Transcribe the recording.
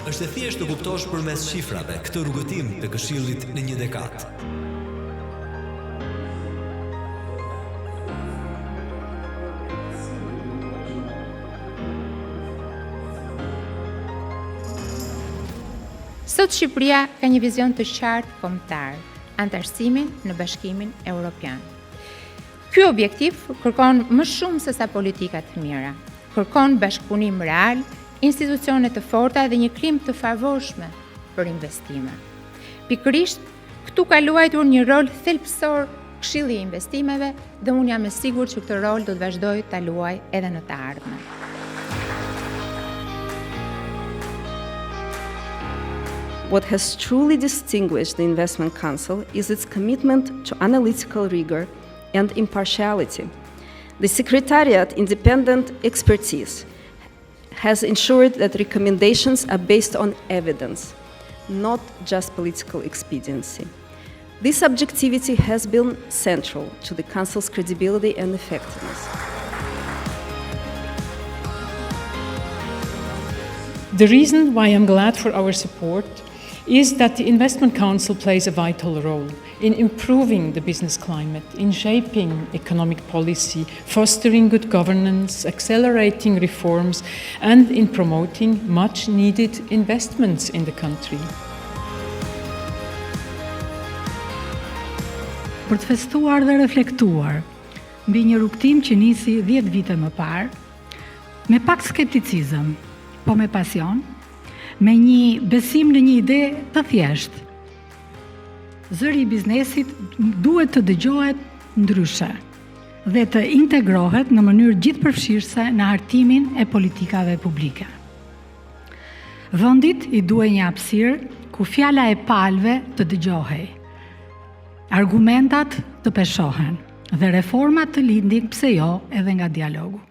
Është e thjeshtë të kuptosh përmes shifrave këtë rrugëtim të Këshillit në një dekadë. Sot Shqipëria ka një vizion të qartë kombëtar, antarësimin në Bashkimin Evropian. Ky objektiv kërkon më shumë se sa politika të mira. Kërkon bashkëpunim real, institucione të forta dhe një klim të favorshme për investime. Pikërisht, këtu ka luajtur një rol thelbësor Këshilli i Investimeve dhe unë jam e sigurt që këtë rol do të vazhdojë ta luajë edhe në të ardhmen. What has truly distinguished the Investment Council is its commitment to analytical rigor and impartiality. The Secretariat's independent expertise has ensured that recommendations are based on evidence, not just political expediency. This objectivity has been central to the Council's credibility and effectiveness. The reason why I'm glad for our support is that the Investment Council plays a vital role in improving the business climate, in shaping economic policy, fostering good governance, accelerating reforms, and in promoting much-needed investments in the country. Për të festuar dhe reflektuar mbi një rrugtim që nisi 10 vite më parë, me pak skepticizëm, po me pasion, me një besim në një ide të thjeshtë. Zëri i biznesit duhet të dëgjohet ndryshe dhe të integrohet në mënyrë gjithëpërfshirëse në hartimin e politikave publike. Vendit i duhet një hapësirë ku fjala e palëve të dëgjohej, argumentat të peshohen dhe reformat të lindin pse jo edhe nga dialogu.